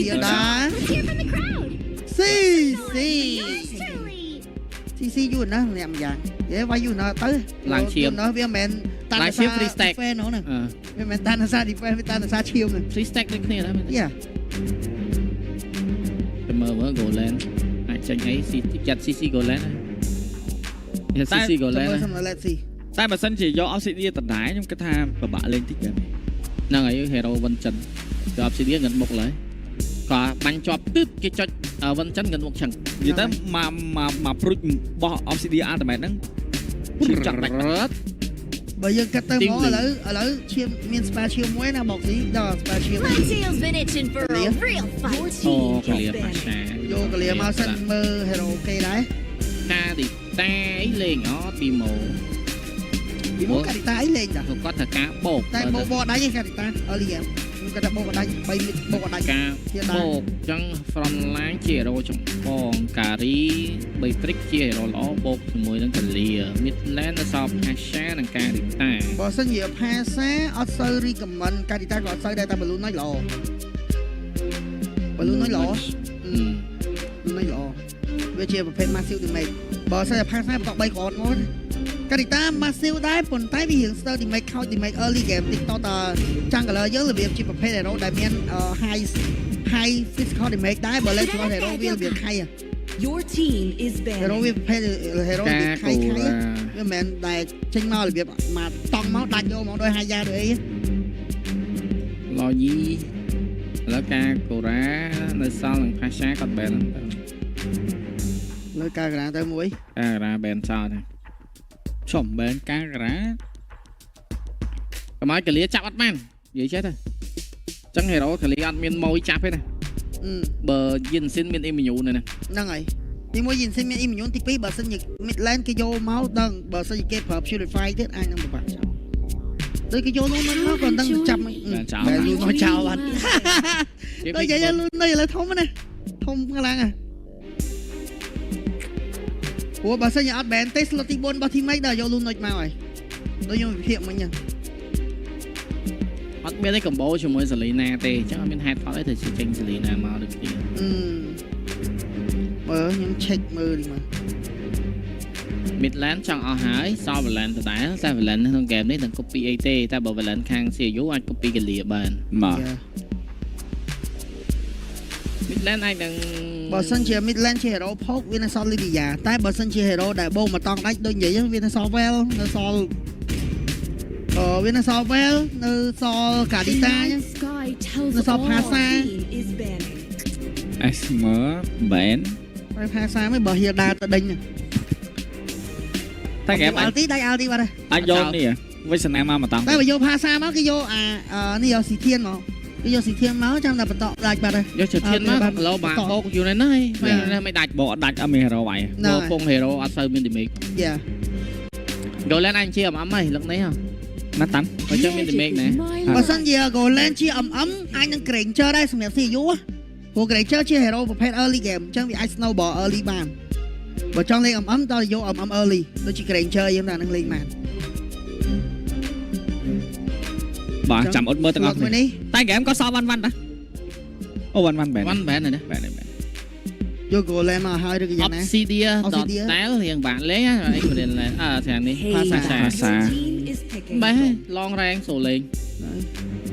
here da si you nó làm dạng để vay you nó tới làng chiêm nó với men làng chiêm free stack phê nó nè với men tan sa đi phê với tan sa chiêm nè free stack đấy kia đó yeah mơ mới gồ lên tranh ấy chặt cc gồ lên này cc gồ lên này tại mà sân chỉ do Obsidian tận đái trong cái tha và bạn lên thích game năng ấy hero Vân Trần cho Obsidian gần một lấy có bắn cho tít cái cho Vân Trần gần một trận vì thế mà bỏ Obsidian tận mẹ nó chặt rớt bây giờ cái tên mỏ ở lỡ chiêm miền spa chiêm muối nào bọc gì đó spa chiêm cái liệp mà xa vô cái liệp mau sân mơ hero cây đấy ta thì ta ấy lên nó bị mồ bị mồ cái ta ấy lên đã có thể cá bột tay bột đá như cái ta ở liền cái ta bột đá bay bột đá cá bột trong from láng chia rồi trong bòn cà ri bay trick chia rồi ló bột mùi đang cần lìa mít lén nó sọp hai xa đang cà đi ta bỏ sân nhiều hai xa ở sơ ri cầm mình cà đi ta gọi sơ đây ta bật luôn nói lò nói lò bây giờ phải massive thì mày bỏ sân hai xa còn bay còn ngon cái gì ta massive đấy, phần tay bị hiện sơ thì mày khâu thì mày early game thì to tờ trang cả lời nhớ là việc chỉ phải này đâu đại miền hai physical thì mày đá bờ lên cho hero viên việc hay à hero viên hero việc hay cái mền đại tranh mau là việc mà tòng máu đánh vô máu đôi hai da đấy lo gì là ca cổ rá nơi sau là pha sáng còn bền nơi ca ra tới mũi ca ra bền sao này sổng bên cá rá cái máy cái lía chạm bắt man vậy chết thôi chẳng hề đó cái lía ăn miên môi chạm hết này bờ dinh xin miên im nhủ này nè năng ấy đi mua dinh xin miên im nhủ thì phí bờ sinh nhật mid lên cái vô máu đằng bờ sinh nhật kết hợp purify thế ai năng được bạn tới cái vô nó còn đang chậm mẹ luôn nói chào anh nói vậy luôn đây là thông này thông cái lan à ủa bà sao nhà bạn test là bốn bao thêm mấy đời vô luôn nói mau rồi tôi vô hiện mình nha bắt biết đấy cầm bố cho mỗi Selena tê chắc là bên hai pháo đấy thì chỉ tranh Selena mau được tiền những check mơ đi mà Midland chọn ở hải so với lần từ đá ta phải lần hơn kèm đấy thằng copy AT ta bảo về lần khang xìa dấu anh copy cái lìa bàn mà Midland anh đang bờ sân chia Midland chia hero poke Venusaur Lydia tại bờ sân chia hero đại bô mà toàn đánh đơn vậy chứ Venusaur well Venusaur Venusaur well Venusaur cả đi ta nhá Venusaur Pasa mở bén Pasa mới bờ hiện đa tự đinh nè ta kẹp anh tí đây ao đi vào đây anh vô đi à với sân em mà tăng đây mà vô Pasa máu cái vô này vô xì thiên mà cái vô xì thiên máu trong là bật tọ đạch vào đây vô xì thiên máu lâu bà bốอยู่ในnày mày đạch bộ đạch ở hero vậy bộ phong hero ở sau bên thì dạ rồi lên anh chia ấm mày lần đấy không nó tắm ở trong bên thì này ở sân giờ rồi lên chia ấm anh đang kẹn chơi đây xong đẹp gì vú á cô kẹn chơi chia hero và pet early game chẳng bị ice snowball early ban và trong lên ấm tao vô ấm early tôi chỉ kẹn chơi em là đang lên màn bà chậm ớt mơ tao ngọc này tay game có so văn đó ô văn bèn này nè vô cô lên mà hơi được cái gì này Obsidian táo thì bạn lấy á rồi anh định là thằng đi xa bé lon rang sổ liền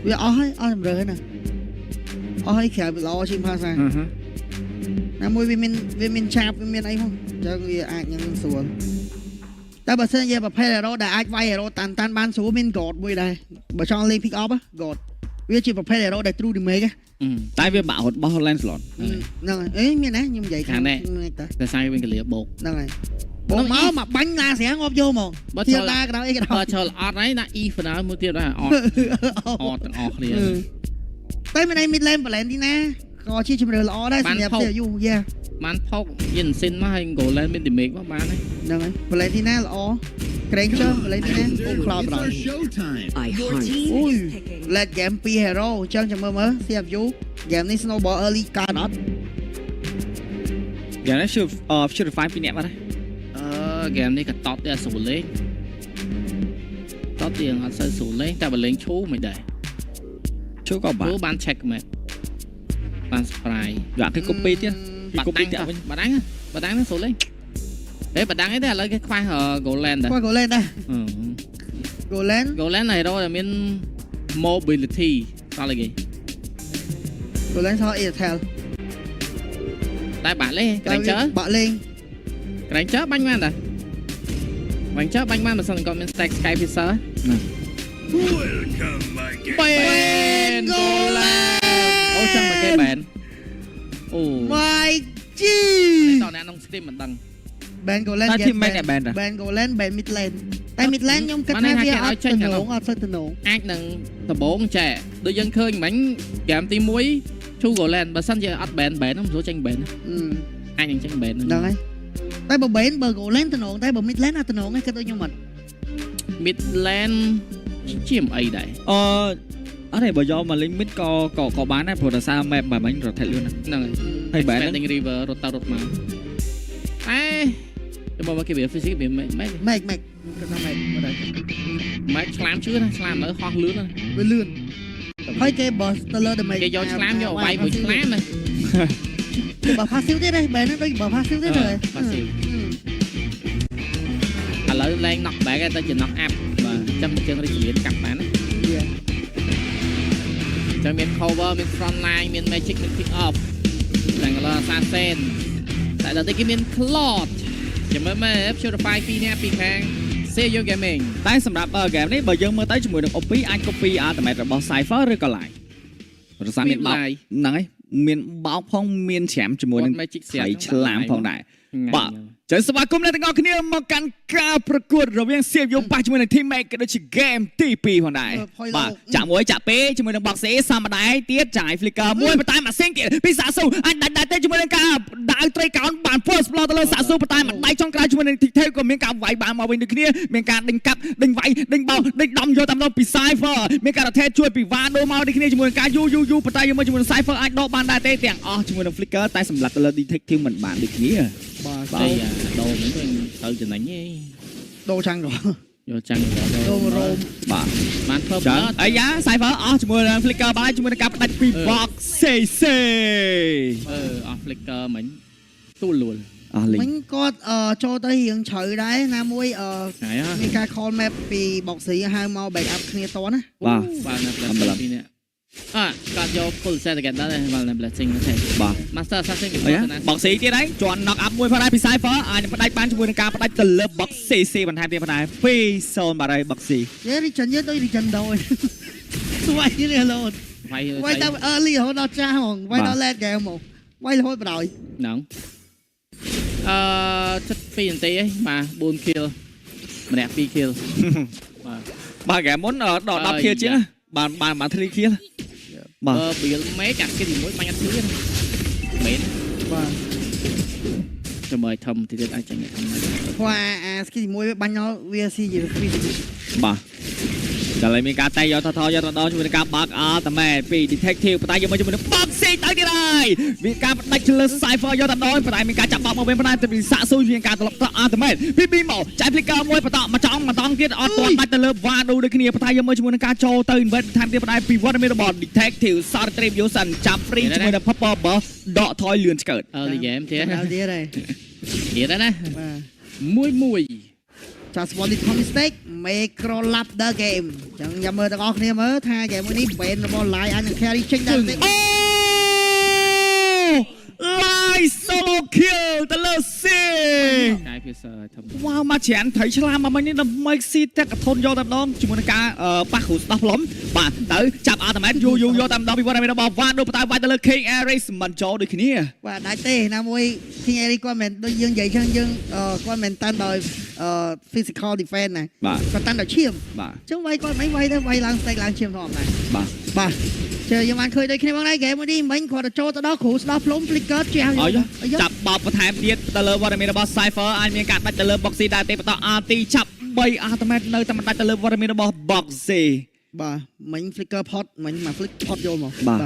bây giờ làm rơi nè ôi khả bị lo chim pha xa nè môi vì mình chạp vì mình ấy không cho người ai nhân xuống ta bật sân giờ bật hay là đâu đã ai vay rồi tan ban số mình gọt bây đây bật cho lên pick up á gọt bây chỉ bật hay là đâu để true đi mấy cái tại vì bảo hột bao lens lọt nè ấy miền này nhưng vậy thằng này ta sai bên cái lìa bột nè bộ máu mà bánh la sẽ ngộp vô mà thiên la cái đó ấy cái đó chờ là ọt đấy là y phần đó mua tiền đó ọt liền tới bên đây mình lên và lên đi nè có chi chừng là ọt đấy xem đẹp sẽ du yeah man phốc nhìn xin mà hình gỗ lên bên thì mình có bán đấy nè và lên đi nè là ọt kẹn chơi và lên đi nè ôm cloud rồi ui lên game P hero chơi chẳng mơ mơ xem du game này snowball early card đó game này chưa five pin vào đấy game này cả top để sủ lên top tiền họ sẽ sủ lên ta bật lên chú mày để chú có bán check mày បាន spray dạ cái copy chứ បាត់ copy ដាំង chạm với បាត់ដាំងហ្នឹងសូលេងបាត់ដាំងអីទេឥឡូវគេខ្វះ Goland ដែរ Goland ដែរ Goland ហេរ៉ូដែលមាន mobility សល់អីគេ Goland សល់ Airtel តែបាក់លេង Granger បាក់លេង Granger បាញ់បានដែរ Granger បាញ់បានបើសិនគាត់មាន stack Sky Fisher បែន Goland អូចឹងមកគេបែនអូ My G តើអ្នកក្នុង Steam មិនដឹង Ben Goland តែ team mate អ្នក ban ដែរ Ben Goland Ben Midland តែ Midland ខ្ញុំគិតថាវាអត់ទៅនងអត់ទៅទៅនង អាចនឹងដំបងចែដូចយើងឃើញមិញហ្គេមទី1 True Goland បើសិនជាអត់ ban ហ្នឹងមិនស្រួលចេញ ban អាចនឹងចេញ ban ហ្នឹងហើយតែបើ Ben បើ Goland ទៅនងតែបើ Midland អត់ទៅនងទេគិតដូចខ្ញុំអត់ Midland ជាអីដែរ អត់ទេបើយកមកលេង mid ក៏បានដែរព្រោះតែសារ map បែបហ្នឹង rotate លឿនហ្នឹងហើយ ban Expanding River រត់ទៅរត់មកតែបើមកគេវា physics វាម៉េច ម៉េចគាត់ថាម៉េចមកដល់ ម៉េចឆ្លាមជឿណាឆ្លាមនៅហោះលឿនណា វាលឿនហើយគេបើទៅលើដើម្បី គេយកឆ្លាមយកវាយមួយឆ្លាមណា បើ passive ទៀតទេ Ben ហ្នឹងដូចបើ passive ទៀតទេ passive ឥឡូវឡើង knock back ទៅជា knock up បាទអញ្ចឹងជើងរីជ្រៀនកាប់បានណាចាំមាន cover មាន front line មាន magic មាន pick up ទាំងកន្លង assassin តែដល់ទីគេមាន cloud ចាំមើល purify 2នាក់ពីខាង Seyo Gaming តែសម្រាប់ game នេះបើយើងមើលទៅជាមួយនឹង OP អាច copy ultimate របស់ Cypher ឬក៏ Live ព្រោះសារមានបោកហ្នឹងហើយមានបោកផងមានច្រាមជាមួយនឹង magic ស្រីឆ្លាមផងដែរបាទចឹងស្វាគមន៍អ្នកទាំងអស់គ្នាមកកាន់ការប្រកួតរវាង Seyo ប៉ះជាមួយនឹង Teammate ក៏ដូចជា game ទី2ផងដែរបាទចាក់មួយចាក់ពីរជាមួយនឹង Boxy សមដែរទៀតចាយ Flicker មួយប៉ុន្តែម៉ាស៊ីនទៀតពីសាស៊ូអាចដាច់ដែរទៅជាមួយនឹងការដាវត្រីកោនបាន first blow ទៅលើសាស៊ូប៉ុន្តែមួយដៃចុងក្រោយជាមួយនឹង Dictate ក៏មានការវាយបានមកវិញដូចគ្នាមានការដេញកាប់ដេញវាយដេញបោដេញដំយកតាមដល់ពី Cypher មានការ rotate ជួយពី Vado មកដូចគ្នាជាមួយនឹងការយូប៉ុន្តែយើងមើលជាមួយនឹង Cypher អាចដកបានដែរទេទាំងអស់ជាមួយនឹង Flicker តែសម្រាប់ទៅលើ Detective មិនបានដូចគ្នាបាទតែដូរមិនទៅចំណេញទេដូរចាំងក៏យកចាំងដូររោមបាទបានធ្វើបើអាយ៉ា Cypher អស់ជាមួយនឹង Flicker បានជាមួយនឹងការផ្ដាច់ពី Box CC អស់ Flicker មិញទូលួលមិញគាត់ចូលទៅរៀងជ្រៅដែរណាមួយមានការ call map ពី Boxy ហៅមក back up គ្នាតណាបាទនៅ ពីនេះគាត់យក full set again ដែរបាទនៅ blessing ទេបាទ master assassin Boxy ទៀតហើយជន់ knock up មួយផងដែរពី Cypher អាចផ្ដាច់បានជាមួយនឹងការផ្ដាច់ទៅលើ Box CC បន្ថែមទៀតផងដែរ2-0បាទហើយ Boxy យេ region យើងដូច region ដោយស្វ័យនេះឡូតវាយទៅ early រហូតដល់ចាស់ហ្មងវាយដល់ late game ហ្មងវាយរហូតបណ្ដោយហ្នឹង7 នាទីបាទ4 kill ម្នាក់2 kill បាទ game មុនដល់10 kill ជាងបាន3 kill បាទBill មេចាក់គេទី1បាញ់អត់ឈឺទេមែនបាទចាំមើលធំទីទៀតអាចចាញ់ធំព្រោះអាស្គីទី1វាបាញ់ដល់វាស៊ីយពីបាទដល់ហើយមានការតែយកថតយកដល់ជាមួយនឹងការបាក់ultimate ពី detective ប៉ុន្តែយកមកជាមួយនឹង Boxy ទៅទៀតហើយមានការផ្ដាច់លើ Cypher យកដល់ប៉ុន្តែមានការចាប់បោកមកវិញប៉ុន្តែទៅពីសាក់ស៊ូមានការត្រឡប់ទៅ ultimate ពីមកចាយ Flicker មួយបន្តមកចង់ទៀតអត់ទាន់ដាច់ទៅលើ Vado ដូចគ្នាប៉ុន្តែយកមកជាមួយនឹងការចូលទៅ invert ថែមទៀតប៉ុន្តែពីវត្តមានរបស់ detective Retribution ចាប់ free ជាមួយនឹង Purple Ball ដកថយលឿនឆ្កើត early game ទៀតហើយទៀតណាមួយចាស់ Small Little Mistake Micro Lab the game ចឹងចាំមើលទាំងអស់គ្នាមើលថា game មួយនេះ Ben របស់ Live អាចនឹង carry ចេញដែរទេ Live solo kill ទៅលើ C កាយភាសាធំ វ៉ាវមកច្រានត្រីឆ្លាមមកមិញនេះដើម្បី C តែកធនយកតែម្ដងជាមួយនឹងការប៉ះគ្រូស្ដោះផ្លុំបាទទៅចាប់ ultimate យូយកតែម្ដងពីវត្តមានរបស់ Vado បន្តវាយទៅលើ King Ares មិនចូលដូចគ្នាបាទដាច់ទេណាមួយ King Ares គាត់មិនដូចយើងនិយាយចឹងយើងគាត់មិនតាន់ដោយphysical defense ណាគាត់តាន់ដោយឈាមបាទចឹងវាយគាត់មិនវាយទៅវាយឡើងស្ទេកឡើងឈាមធម្មតាបាទជើយើងបានឃើញដូចគ្នាបងដែរហ្គេមមួយនេះមិញគាត់ទៅចូលទៅដល់គ្រូស្ដោះផ្លុំ Flicker ជះចាប់បោកបន្ថែមទៀតទៅលើវត្តមានរបស់ Cypher អាចមានការដាច់ទៅលើ Boxy ដែរទេបន្ត RT ចាប់3 ultimate នៅតែមិនដាច់ទៅលើវត្តមានរបស់ Boxy បាទមិញ Flicker pot មិញមក Flick pot យកមកបាទ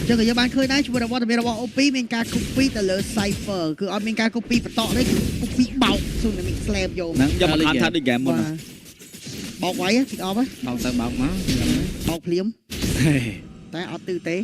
ចឹងក៏យើងបានឃើញដែរជាមួយវត្តមានរបស់ OP មានការ copy ទៅលើ Cypher គឺអត់មានការ copy បន្តទេ copy បោក Tsunami Slap យកហ្នឹងយកមកថាដូចហ្គេមមុនបោកវាយ pick up បោកទៅបោកមកបោកភ្លាមតែអត់ទឺទេ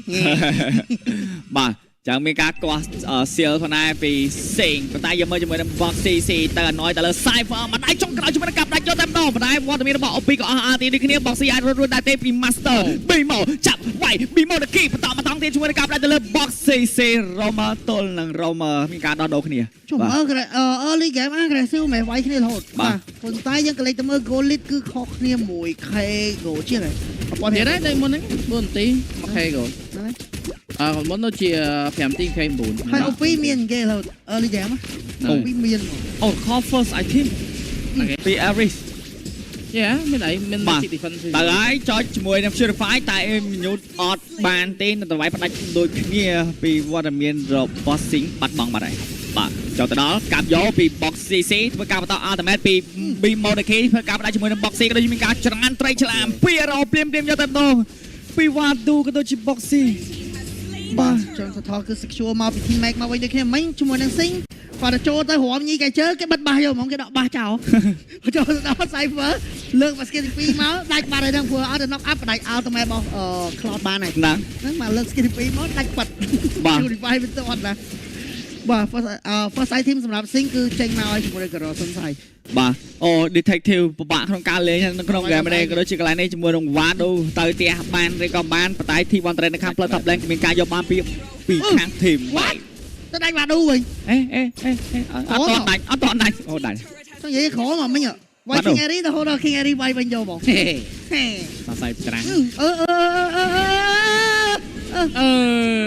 បាទ chẳng mấy cá qua siêu con này vì xịn còn tay giờ mới cho mình box CC ta nói ta là Cypher mà đáy trong cái chúng mình cặp đáy cho tem đỏ mà đáy qua tụi mình bảo OP có thì đi cái này box CI rồi đại tép master bị màu chậm vậy bị màu được kịp tạo mà thắng tiền chúng mình cặp đáy ta là box CC Roma tôn là Roma mình cá đo đồ cái này chúng early game aggressive mày vậy cái này thôiคนใต้ยังกะเลยตะมือโกลิดคือคอกเนี่ยมวยเคโกเชี่ยเลย Thế đấy, đây muốn đấy, muốn tí, mà khay rồi. Còn muốn nó chia phèm tinh khay 4. ใครเอาปีเมียนเกลearly game อ่ะเอาปีเมียน oh call first I think be average Yeah, mới đấy, mình chỉ đi phân tại ấy cho mùi năm chưa phải tại em nhút ọt bàn tên tụi bay bắt đánh đôi kia vì watermelon rồi boxing bắt bằng mà đấy bà cho tới đó cảm gió vì box CC với cảm tao ultimate vì mode key với cảm đã cho mùi năm boxing cái đó mình cả chẳng ăn tray cho làm Piero plem cho tao đâu vì wadu cái đó chỉ boxing បាទចង់សថគឺ secure មកពី team make មកវិញដូចគ្នាមិញជាមួយនឹង Sing គាត់ទៅចូលទៅរំញីគេជើគេបិទបាសយកហ្មងគេដកបាសចោលចូលដល់ Cypher លើក basket ទី2មកដាច់បាត់ហើយនឹងព្រោះអត់ទៅ knock up បដាច់ ultimate របស់ Cloud បានហើយហ្នឹងមកលើក basket ទី2មកដាច់បាត់បាទ Unify វាទៅអត់ណាបាទ first item សម្រាប់ Sing គឺចេញមកឲ្យជាមួយនឹង Garo សុនស័យបាទអូ detective ពិបាកក្នុងការលេងក្នុង game នេះក៏ដូចជាកន្លែងនេះជាមួយនឹង Wado ទៅផ្ទះបានឬក៏បានប៉ុន្តែ T1 Trend នៅខាងផ្លូវ top lane មានការយកបានពីខាង team ទៅដាច់ Wado វិញអត់តដាច់អូដាច់ចង់និយាយខមកមិញវាយ King Ari ទៅហូតដល់ King Ari វាយវិញយកបងហេសរសៃច្រាំង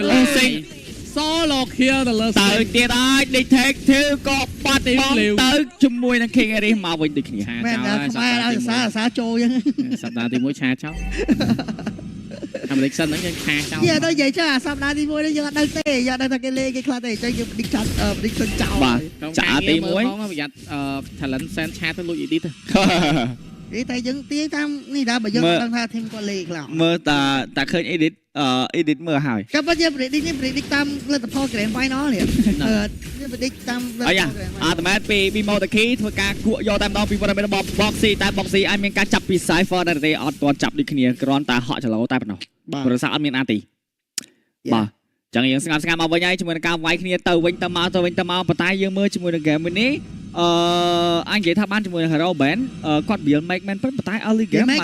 លោកសិង solo kill ទៅលើ ទៅទៀតហើយ detective ក៏បាត់បង់ទៅជាមួយនឹង King Ari មកវិញដូចគ្នាមែនតែខ្មែរឲ្យសាចូលអញ្ចឹងសប្តាហ៍ទី1ឆាចោលអាមេរិកសិនហ្នឹងយើងឆាចោលនិយាយទៅនិយាយចុះអាសប្តាហ៍ទី1នេះយើងអត់ដឹងទេយើងអត់ដឹងថាគេលេងគេខ្លះទេអញ្ចឹងយើង prediction ចោលបាទចាទី1ប្រយ័ត្នtalent send ឆាទៅលួច edit ទេតែយើងទាយតាមនេះដែរបើយើងអត់ដឹងថា team គាត់លេងខ្លះមើលតាឃើញ edit មើលហើយក៏ប៉ុន្តែ predict តាមលទ្ធផល grand final នេះpredict តាមលទ្ធផល grand final អាត្មាពី Mode Key ធ្វើការគក់យកតែម្ដងពីវត្តមានរបស់ Boxy តែ Boxy អាចមានការចាប់ពី Cypher ដែរទេអត់ទាន់ចាប់ដូចគ្នាគ្រាន់តែហក់ចលោតែប៉ុណ្ណោះព្រោះសារអត់មានអាទីបាទចឹងយើងស្ងាត់មកវិញហើយជាមួយនឹងការវាយគ្នាទៅវិញទៅមកប៉ុន្តែយើងមើលជាមួយនឹង game នេះអញនិយាយថាបានជាមួយនឹង Hero Band គាត់ build make មែនប៉ុន្តែ early game មិន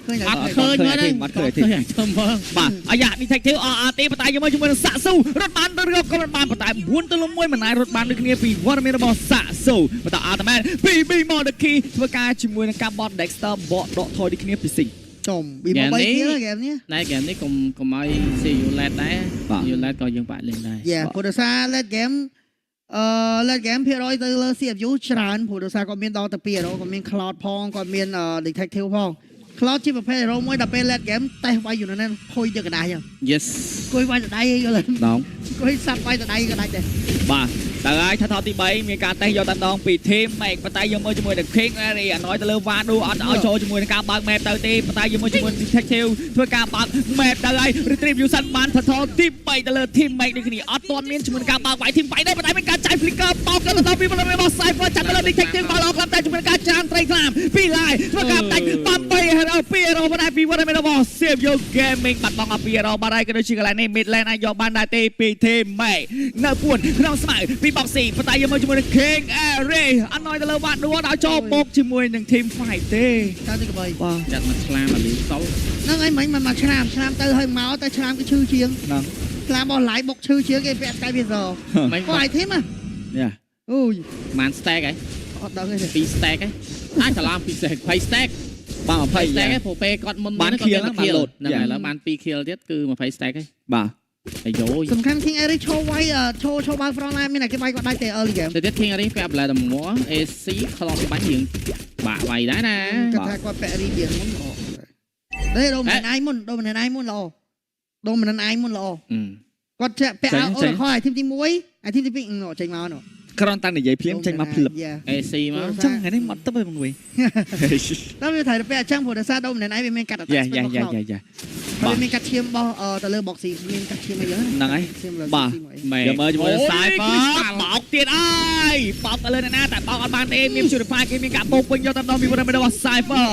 ឃើញអត់ឃើញមើលអត់ឃើញទេខ្ញុំមើលបាទអាយ៉ា detective ទេប៉ុន្តែយើងមើលជាមួយនឹងសាក់ស៊ូរត់បានទៅរកក៏មិនបានប៉ុន្តែ4ទៅ1មិនអាចរត់បានដូចគ្នាពីវត្តមានរបស់សាក់ស៊ូប៉ុន្តែ ultimate ពី Mode Key ធ្វើការជាមួយនឹងការបត់ Dexter បកដកថយដូចគ្នាពីស៊ីងចំពី3ទៀតហ្គេមនេះណែហ្គេមនេះកុំឲ្យ see you let ដែរ you let ក៏យើងបាក់លេងដែរព្រោះដោយសារ let game let game ភាគរយទៅលើ CFU ច្រើនព្រោះដោយសារគាត់មានដល់ទៅ2 hero គាត់មាន Cloud ផងគាត់មាន detective ផង Cloud ជាប្រភេទ hero មួយដល់ពេល let game តេះវាយอยู่នៅហ្នឹងភុយយកកណ្ដាស់ចឹង Yes គួយវាយទៅដៃយល់ទេដងគួយសាប់វាយទៅដៃក៏ដាច់ដែរបាទតើហើយថាថតទី3មានការតេះយកតែម្ដងពី team ម៉េចប៉ុន្តែយើងមើលជាមួយនឹង King Ari អណយទៅលើ Wado អត់ឲ្យចូលជាមួយនឹងការបើក map ទៅទេប៉ុន្តែយើងមើលជាមួយ detective ធ្វើការបើក map ទៅហើយ retrieve user បានថតទី3ទៅលើ team ម៉េចដូចគ្នាអត់ទាន់មានជាមួយនឹងការបើកវាយ team 5ដែរប៉ុន្តែមានការចាយ flicker បោកទៅដល់ពីរបស់ Cypher ចាប់ទៅលើ detective បាល់អស់តែជាមួយនឹងការចានត្រីខ្លាមពី line ធ្វើការដាច់បំ3 hero 2 hero បណ្ដាពីវត្តមានរបស់ Save Your Gaming បាត់បង់2 hero បាត់ហើយក៏ដូចជាកន្លែងនេះ mid lane អាចយកបានដែរទេពី team ម៉េចនៅពួនក្នុងស្មៅពី Boxyប៉ុន្តែយើងមើលជាមួយនឹង King Ari អត់ណយទៅលើវត្តនោះដល់ចូលបុកជាមួយនឹង team fight ទេតើទី3បាទចាត់មកឆ្លាមអាលីសុលហ្នឹងហើយមិញមកឆ្លាមទៅហើយមកតែឆ្លាមគឺឈឺជាងហ្នឹងឆ្លាមបោះ live បុកឈឺជាងគេពាក់ Sky Visor មិនគាត់ឲ្យ team យ៉ាអូយបាន stack ហ៎អត់ដឹងទេ2 stack ហ៎អាចច្រឡំ2 stack 20 stack បាន20 stack ហ៎ព្រោះពេលគាត់មុនបាន kill ហ្នឹងបាន load ហ្នឹងហើយឥឡូវបាន2 kill ទៀតគឺ20 stack ហ៎បាទអាយយសំខាន់ King Ari ឈោវាយឈោបើ front line មានតែគេវាយគាត់ដាច់ទេ early game ទៅទៀត King Ari ពាក់ blade តែមួយ AC ខ្លងបាញ់រៀងបាក់វាយដែរណាគាត់ថាគាត់ពាក់ Ari រៀងមុនល្អទេដូមិនឯងមុនដូមិនឯងមុនល្អគាត់ចាក់ពាក់អូខឲ្យ team ទី1ឲ្យ team ទី2ចេញមកនោះគ្រាន់តែនិយាយភ្លាមចេញមកភ្លឹប AC មកចឹងថ្ងៃនេះមកទៅវិញមួយតែវាត្រូវពាក់អញ្ចឹងព្រោះដោយសារដូមិនឯងវាមានកាត់អត់យ៉ាបាទមានកាត់ឈាមរបស់ទៅលើ Boxy មានកាត់ឈាមអីហ្នឹងហើយបាទយកមើលជាមួយ Cypher បោកទៀតអើយបោកទៅលើណាតែបោកអត់បានទេមាន Purify គេមានការបោកពេញយកតាមដល់ពីរបស់ Cypher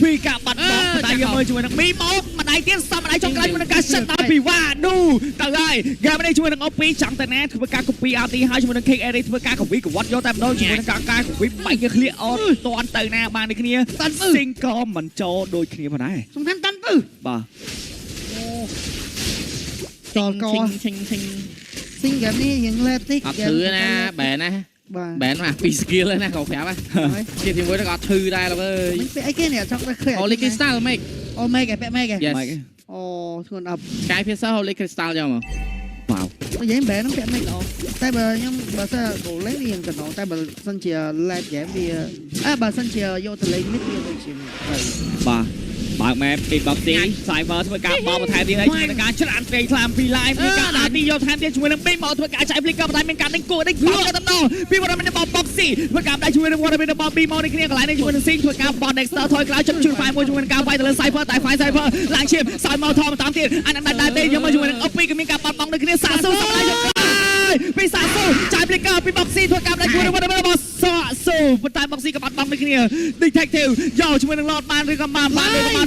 ពីការបាត់បង់តែយកមើលជាមួយនឹងមីមកម្ដ ដៃទៀតសមដៃចុងក្រោយជាមួយនឹងការសិតដល់ពីវ៉ាឌូទៅហើយហ្គេមនេះជាមួយនឹងអូពីចង់តែណាធ្វើការ copy អត់ទីហើយជាមួយនឹង King Eric ធ្វើការ copy កវត្តយកតែម្ដងជាមួយនឹងការ copy បាញ់គ្នាឃ្លៀអត់តាន់ទៅណាបាននេះគ្នាស៊ីងក៏មិនចូលដូចគ្នាផងដែរ សំខាន់តាន់ពឹ បាទ ចលក ឈិង ស៊ីងហ្គេមនេះយើងលេបតិច អត់ធឺណាបែនណា បាទ បែនមក2 skill ហើយណាកោប្រាប់ហ្នឹងជាទីមួយទៅក៏អត់ធឺដែរលោកអើយ មិនពេលអីគេនេះចង់តែឃើញ Holy Crystal មេក អូមេកឯពាក់មេកឯ Yes អូធ្ងន់អប់ កាយភាសា Holy Crystal យកមក វ៉ាវ និយាយបែរហ្នឹងពាក់មេកល្អតែបើខ្ញុំបើសិនគោលេងវាកណ្ដោតែបើសិនជា live game វាបើសិនជាយកទៅលេង mid វាដូចជា បាទបើកមែនពីបបទី Cyber ធ្វើការបោកបន្ថែមទៀតហើយជាមួយនឹងការច្រានពេលខ្លាំងពី live មានការដាក់ទីយកថែមទៀតជាមួយនឹងពីមកធ្វើការចែក flicker បន្ថែមមានការដេញគួរដេញបោកទៅដល់ពីវត្តមានបោក Boxy ធ្វើការដាក់ជាមួយនឹងវត្តមានបោកពីមកនេះគ្នាកន្លែងនេះជាមួយនឹង Sing ធ្វើការបោក Dexter ថយក្រោយជិតជួយ Fire មួយជាមួយនឹងការវាយទៅលើ Cyber តែ Fire Cyber ឡើងឈាមសោយមកថមតាមទៀតអានឹងដាក់ទេយកមកជាមួយនឹង OP ក៏មានការបាត់បង់ដូចគ្នាសាស៊ូសម្រាប់យកពីសាស៊ូចែក flicker ពី Boxy ធ្វើការដាក់ជាមួយនឹងវត្តមានបោកស៊ូប៉ុន្តែ Boxy ក៏បាត់បង់ដូចគ្នា Detective យកជាមួយនឹង Lord បានឬក៏បាន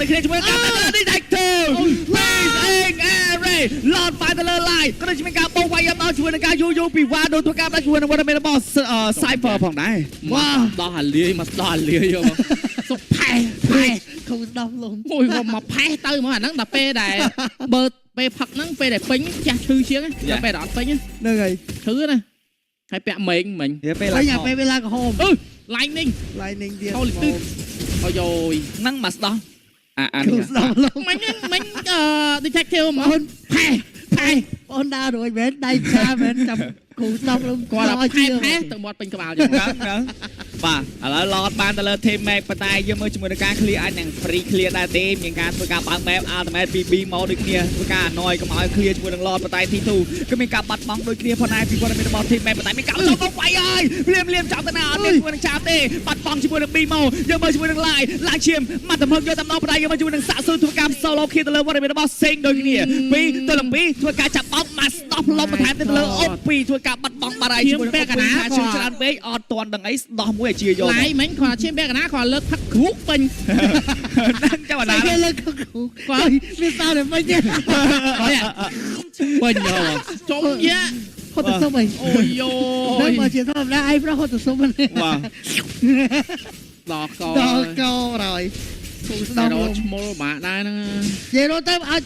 ដូចគ្នាជាមួយនឹង Detective Please Ing Array Lord បានទៅលើ live ក៏ដូចជាមានការបោកវាយដល់ជាមួយនឹងការយូពីវ៉ាដូចធ្វើការដាក់ជាមួយនឹងវត្តមានរបស់ Cyber ផងដែរ វ៉ាដោះអាលាយមកដោះអាលាយយកមកសុខផែខុសដោះលំ មួយមកផែទៅមកអាហ្នឹងដល់ពេលដែលបើពេលផឹកហ្នឹងពេលដែលពេញចាស់ឈឺជាងដល់ពេលដល់អត់ពេញហ្នឹងហើយឈឺណាហើយពាក់មេងមិញ ពេល ឡើងពេលវេលាក្រហម Lightning ទៀត អូយអូយហ្នឹងមកស្ដោះអា ខុសដោះលំ មិញDetective មកផែអូនដើររួចមែនដៃឆាមែនចាំគូស្ដោះលំ គាត់ផែទៅមាត់ពេញក្បាលចឹងបាទឥឡូវ Lord បានទៅលើ team mate ប៉ុន្តែយើងមើលជាមួយនឹងការ clear អាចនឹង free clear ដែរទេមានការធ្វើការបើក map ultimate ពី B មកដូចគ្នាធ្វើការ annoy កុំឲ្យ clear ជាមួយនឹង Lord ប៉ុន្តែ T2 ក៏មានការបាត់បង់ដូចគ្នាផងដែរពីគាត់មានរបស់ team mate ប៉ុន្តែមានការចូលមកវាយហើយលៀមចាប់ទៅណាអត់មានជាមួយនឹងចាប់ទេបាត់បង់ជាមួយនឹង B មកយើងមើលជាមួយនឹង live ឡើងឈាមមកតំហឹកយកតែម្ដងប៉ុន្តែយើងមើលជាមួយនឹងសាក់ស៊ូធ្វើការ solo kill ទៅលើវត្តមានរបស់ Sing ដូចគ្នា2ទៅ7ធ្វើការចាប់បោកមក stop លំបន្ថែមទៅលើ OP ធ្វើការបាត់បង់បាត់ហើយជាមួយនឹងពាក់កណ្ដាលឈឺច្រើនពេកអត់ទាន់ដឹងអីដោះមួយឲ្យជាយកឡាយមិញគាត់ឈាមពាក់កណ្ដាលគាត់លើកផឹកគ្រូពេញហ្នឹងចាំបណ្ដាគេលើកគ្រូគាត់មានសោតែពេញទៀតពេញយកចុំយ៉ាហត់ទៅសុំអីអូយយោដល់មកជាធម្មតាអីប្រហត់ទៅសុំហ្នឹងដល់កោហើយគូស្ដោះលំឈ្មោះបាក់ដែរហ្នឹងនិយាយទៅឲ្យ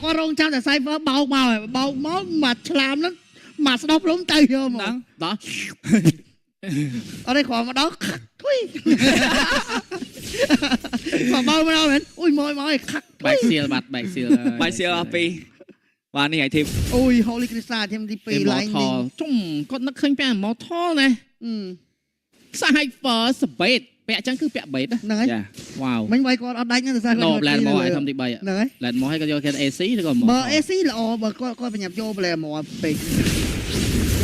គាត់រងចាំតែ Cyber បោកមកមកឆ្លាមហ្នឹងមកស្ដោះលំទៅយកមកដល់អត់ទេគ្រាន់មកដល់ធុយមកបោកមកដល់មែនអ៊ុយមកខាក់បែកសៀលបាត់បែកសៀលអស់ពីបាទនេះឲ្យធីមអូយ Holy Crystal ធីមទី2 line នេះជុំគាត់នឹកឃើញពាក់ Immortal ណាCyber Spade ពាក់អញ្ចឹងគឺពាក់ Bait ហ្នឹងហើយវ៉ាវមិញវាយគាត់អត់ដាច់ណាស់តែគាត់ឡែនមកឲ្យធំទី3ហ្នឹងហើយឡែនមកឲ្យគាត់យកគេ AC ឬក៏បើ AC ល្អបើគាត់បញ្ញាប់យកប្លែមកពេក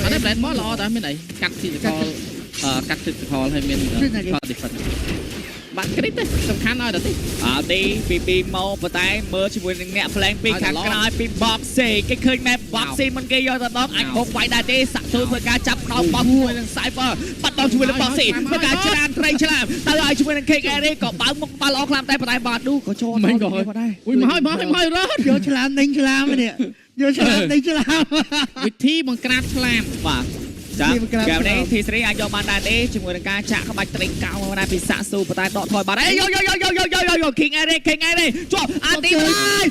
អត់ទេ blend មកល្អតែមានអីកាត់ physical កាត់ physical ហើយមាន defense បាត់គ្រីតទេសំខាន់ឲ្យដល់ទេទីពីមកប៉ុន្តែមើលជាមួយនឹងអ្នក flank ពីខាងក្រោយពី Boxy គេឃើញ map Boxy មិនគេយកទៅដងអាចហុកវាយដែរទេសាក់ស៊ូធ្វើការចាប់ដោបបោះជាមួយនឹង Cyber បាត់បង់ជាមួយនឹង Boxy ធ្វើការច្រានត្រីឆ្លាមទៅឲ្យជាមួយនឹង King Eric ក៏បើកមុខបាល់ល្អខ្លាំងតែប៉ុន្តែបាត់ឌូក៏ចូលមិនក៏ហើយអ៊ុយមករត់យកឆ្លាមដេញឆ្លាមនេះយកឆ្លាមដេញឆ្លាមវិធីបង្ក្រាបឆ្លាមបាទចាកែវនេះ T3 អាចយកបានដែរទេជាមួយនឹងការចាក់ក្បាច់ត្រីកោមកដែរពីសាក់ស៊ូប៉ុន្តែដកថយបាត់ហើយយក King Eric ជាប់អាទីហើយ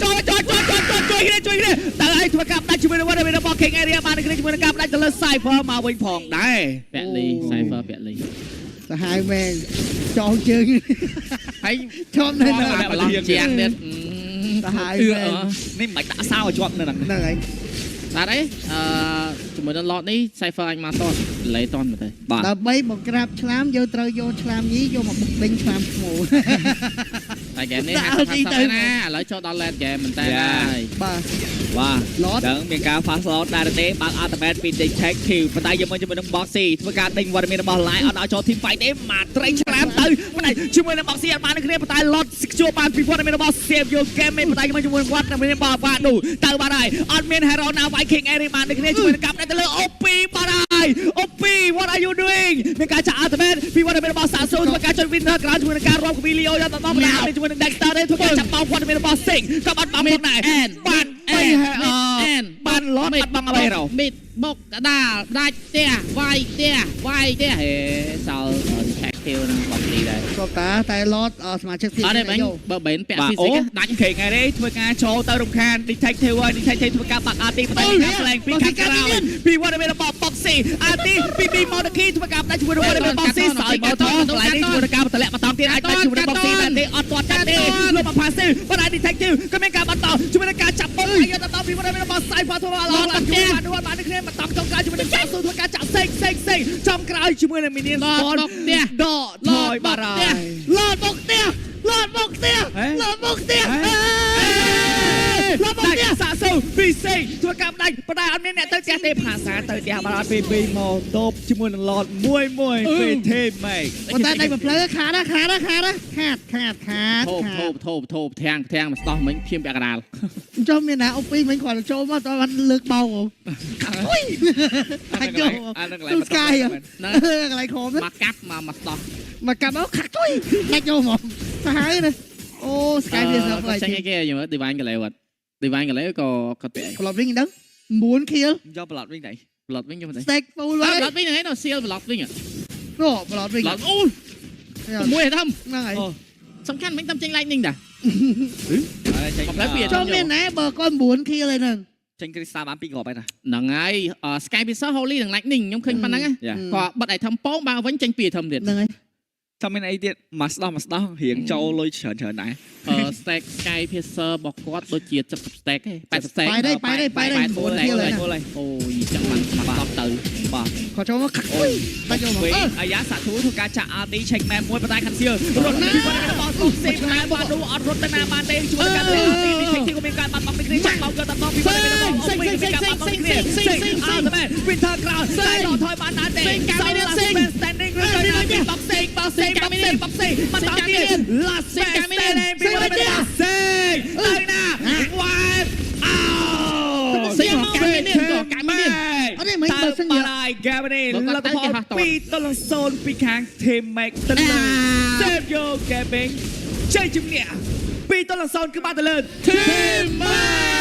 ចូលជួយគ្នាតើឲ្យធ្វើការដាច់ជាមួយនឹងរបស់ King Eric បានជាមួយនឹងការដាច់ទៅលើ Cyber មកវិញផងដែរពាក់លី Cyber ពាក់លីសាហាវមែនចោលជើងហើយជាប់នៅបឡងជាងទៀតសាហាវមែននេះមិនដាក់សោឲ្យជាប់នៅហ្នឹងហើយបាទអីជាមួយនឹង lot នេះ Cypher អាចមកតតលេតនមកទៅដើម្បីបង្ក្រាបឆ្លាមយើងត្រូវយកឆ្លាមញីយកមកបុកដេញឆ្លាមឈ្មោះតែហ្គេមនេះ50ណាឥឡូវចូលដល់ late game មែនតើហើយបាទដឹងមានការ fast load ដែរទេបើក ultimate ពី detective ប៉ុន្តែយើងមកជាមួយនឹង Boxy ធ្វើការដេញវត្តមានរបស់ line អត់ឲ្យចូល team fight ទេមកត្រីឆ្លាមទៅប៉ុន្តែជាមួយនឹង Boxy អត់បានគ្នាប៉ុន្តែ lot ជួបបានពីវត្តមានរបស់ save your game ប៉ុន្តែជាមួយនឹងគាត់មានបាល់បាដូទៅបានហើយអត់មាន hero ណាវាយ King Eric បានគ្នាជាមួយនឹងកាប់ទៅលើ OP បានហើយ OP what are you doing មានការចាក់អត់មែនពីវត្តមានរបស់សាសូធ្វើការចុចវិនក្រៅជាមួយនឹងការរាប់វីលីអូយ៉ាងដល់បណ្ដាជាមួយនឹង Dexter ទេធ្វើការចាប់បោកវត្តមានរបស់ Sing ក៏បាត់បង់ផងដែរបានឡត់បាត់បង់អ្វីរោ មីតបុកកដាលដាច់ផ្ទះវាយផ្ទះហេសល់ឆែកទៀវនឹងបបលីដែរ គាត់តាតែឡតសមាជិកទី អត់ទេបាញ់បើបេនពាក់ហ្វីសិកដាច់ ខេថ្ងៃនេះធ្វើការចូលទៅរំខាន Detective ធ្វើការបាក់អាទីបដិការផ្លែងពីខាងក្រៅពីវត្តមានរបស់ Boxy អាទីពីពី Monkey ធ្វើការដាច់ជាមួយនឹងវត្តមាន Boxy សល់មកថកន្លែងនេះជាមួយនឹងការតម្លាក់បន្តទៀតអាចដាច់ជាមួយនឹង Boxy តែទេអត់ទាន់ចាត់ទេលោកមកផាស៊ីប៉ុន្តែ Detective ក៏មានការបន្តជាមួយនឹងការចាប់បុកហើយយកទៅពីវត្តមានរបស់ Cypher ធ្វើឲ្យឡងជួយបានគ្នាបន្តចុងក្រោយជាមួយនឹងការស៊ូធ្វើការចាក់សេងចំក្រោយជាមួយនឹង Minion ដកផ្ទះ ដកថយបារហើយ ឡតបុកផ្ទះឡតបុកផ្ទះសាក់សូពីសេងធ្វើការដាច់ប៉ុន្តែអត់មានអ្នកទៅផ្ទះទេភាសាទៅផ្ទះបារពីមកតបជាមួយនឹងឡតមួយពេលទេម៉េច ប៉ុន្តែដៃបំភ្លឺខាតធូបធាងមកស្ដោះមិញភៀមពាក់កដាល ចុះមានណាអូពីមិញគាត់ចូលមកតើបានលើកបោកអុយអាចយកទូស្កាយកន្លែងខំ មកកាប់មកស្ដោះ មកកាប់អោខាក់ទុយដាច់យកមកទៅហើយណាអូស្កាយវាសោះហើយ ចាញ់អីគេយល់ឌីវ៉ាញកន្លែងអត់ឌីវ៉ាញកន្លែងក៏គាត់ពាក់ ប្លុតវិញដឹង9 kill យកប្លុតវិញដែរ ប្លុតវិញយកមក stake full ប្ល ហើយ ុតវិញហ្នឹងសៀលប្លុតវិញ អូប្លុតវិញ ប្លុតអូមួយតាម ហ្នឹងហើយ សំខាន់មិញតាមចេញ lightning តា ចូលមានណាបើគាត់9 kill ហើយហ្នឹង ចេញគ្រីស្តាបាន2គ្រាប់ហើយណា ហ្នឹងហើយ Sky Pizza Holy និង lightning ខ្ញុំឃើញប៉ុណ្ណឹងក៏បិទឲ្យធំប៉ងបើវិញចេញពីធំទៀត ហ្នឹងហើយ ចាំមានអីទៀតមកស្ដោះរៀងចូលលុយច្រើនដែរ stack Sky Pizza របស់គាត់ដូចជា70 stack ទេ80 stack បាយđây 9 kill ហើយ អូយចាំមិនស្មាត់តទៅ បាទ គាត់ចូលមកខាក់ទុយដាច់យកមក អាយ៉ាសាធូធ្វើការចាក់អាទីឆេកមែនមួយប៉ុន្តែខាត់សៀលរត់ណារបស់សុកសេតែបាទនោះអត់រត់ទៅណាបានទេជួយការលេងអាទីនេះឆេកទីក៏មានការបាត់បង់ពីគ្នាចាក់បោកយកទៅពីវិញរបស់អូវិញមានការបាត់បង់គ្នាអត់មែន Winter Crown តែរត់ថយបានណាទេសល់ standing ឬក៏ boxing មកតទៀត last standing ពីវិញសេទៅណា wipe out សេងកាមីនេះក៏កាមីនេះ អត់ទេមិនបើសិនយក Gavin លទ្ធផល2-0ពីខាង Team Make ទៅលើ Save Your Gaming ជ័យជំនះ2-0គឺបានទៅលើ Team Make